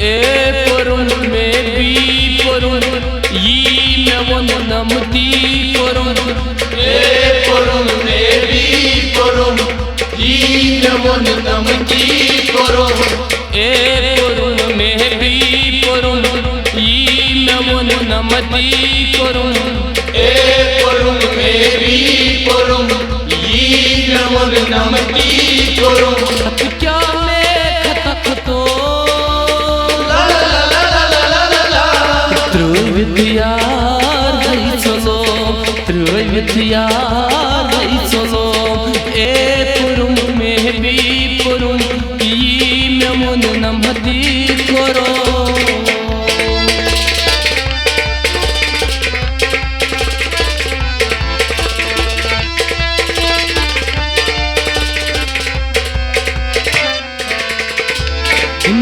ए परुन में भी परुन यी मैं वन नमती परुन ए परुन में भी परुन यी मैं वन नमती परुन ए परुन में भी परुन यी मैं वन नमती परुन ए परुन में भी परुन यी मैं वन नमती परुन क्या मैं खतखतो Trövytjar hej solo, trövytjar hej solo. E purum में भी पुरुम यी मैं मन नमती करो.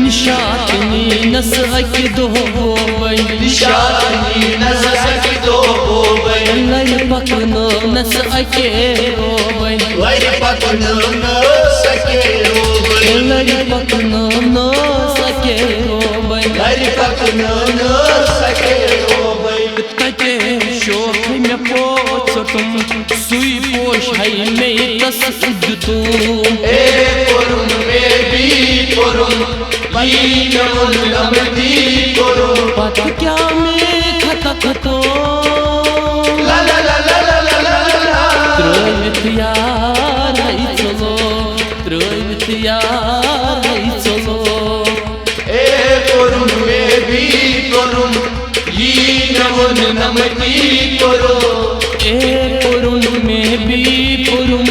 निशातनी नस अकी दो बोबई निशातनी नस अकी दो बोबई लय पकनो नस अके रोबई लय पकनो नस अके रोबई लय पकनो नस अके रोबई लय पकनो नस अके रोबई तके शोख में पोछ तुम सुई पोश है में तस तू ए परुन में भी परुन यी मैं वन नमती परुन पता क्या मैं खतखतो ला ला ला ला ला ला ला ला Trövytjar hej solo, trövytjar hej solo. ए परुन में भी परुन यी मैं वन नमती परुन ए पुरुन में भी पुरुम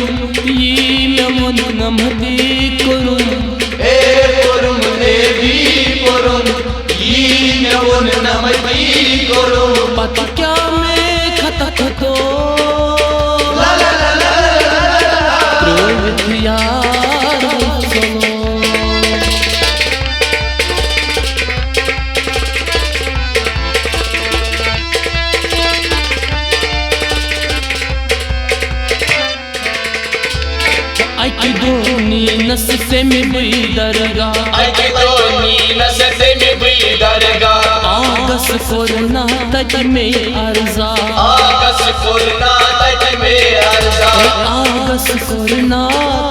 यी मैं मन नमती करुम ए परुन में भी परुन यी मैं वन नमती परुन पता क्या मैं खतखतो ला ला ला ला ला ला Trövytjar hej solo. Aki doni nas se mi bhi darga Aki doni nas se mi bhi darga Agas korna taj mein arza Agas korna taj mein arza Agas korna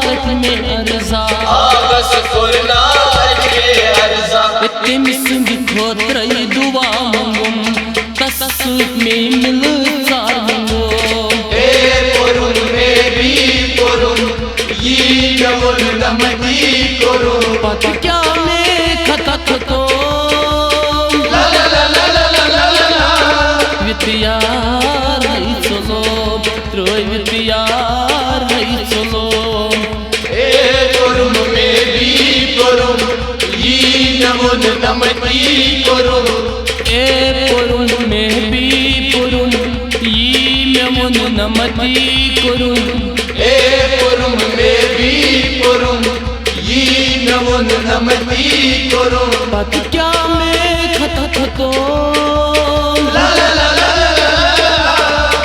taj mein arza Agas korna taj mein arza Temis bi khotrai duwa mangum tasut mein mil zar mangum ए परुन में भी परुन यी मैं वन नमती परुन पता क्या मैं खतखतो ला ला ला ला ला ला ला ला ला Trövytjar hej solo, trövytjar hej solo. ए परुन में भी परुन यी मैं वन नमती परुन ए पुरुन में भी पुरुन यी मैं मन नमती करुन ए परुन में भी परुन यी मैं वन नमती परुन पता क्या मैं खतखतो ला ला ला ला ला ला ला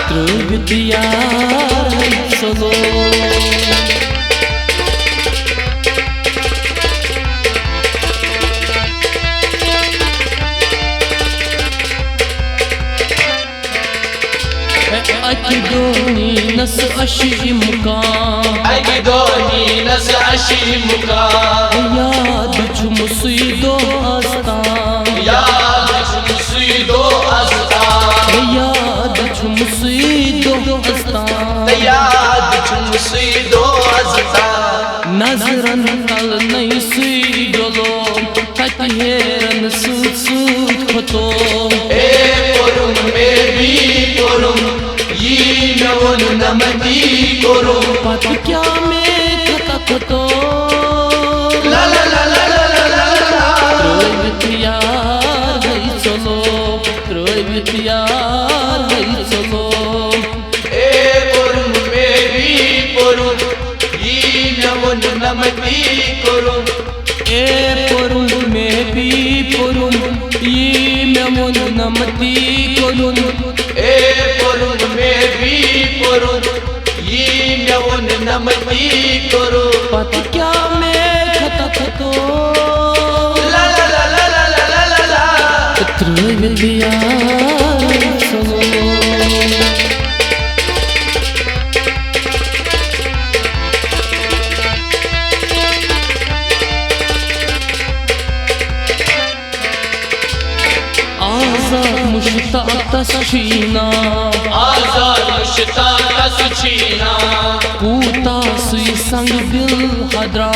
Trövytjar hej solo. Aki doni nas ashi mukan Aki doni nas ashi mukan Yad chum suido astan याद छुमसीदो अस्तान Yad chum suido astan याद छुमसीदो अस्तान Nazran kal nahi suidolo Kati heran sut sut khoto ए परुन में भी परुन यी मैं वन नमती परुन Pata kya mein khatakhto ला ला ला ला ला ला ला ला Trövytjar hej solo, trövytjar hej solo. ए परुन में भी परुन यी मैं वन नमती परुन ए पुरुन में भी पुरुम यी मैं मन नमती करुन ए परुन में भी परुन यी मैं वन नमती परुन पता क्या मैं खतखतो ला ला ला ला ला ला Tröydütüyar salom. Azad muştaq tasçina, आजाद Mushtaq सुचीना Kuta sui sang dil hadra,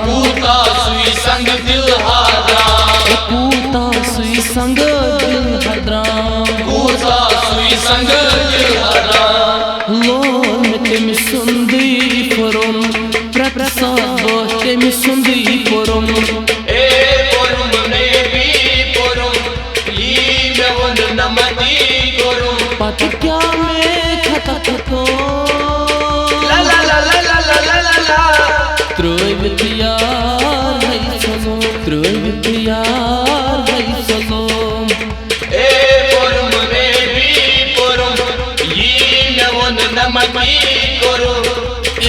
कूता सुई संग दिल हारा Kuta sui sang dil hadra. कूता सुई संग दिल हारा Lon temi sundi forum, Pratsabo temi sundi forum. ए पोरुम में भी पोरुम ई में वन नमती कोरुम Pat kya mein khata khato, ला ला ला ला ला ला ला ला ला Tröydütüyar hay salom, Tröydütüyar hay salom. ए पोरुम में भी पोरुम ई में वन नमती कोरुम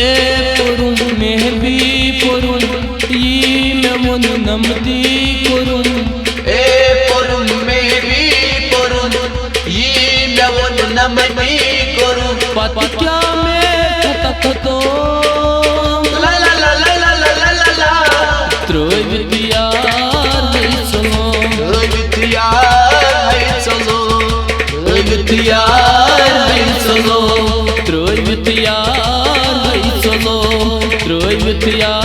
E porun mehbi porun, Yi memon namdi korun. ए पोरुम में भी पोरुम ई में वन नमती कोरुम Pat kya mein khata khato, ला ला ला ला ला ला ला ला ला Tröydütüyar hay salom. Tröydütüyar hay salom Tröydütüyar hay salom, Tröydütüyar hay salom, Tröydütüyar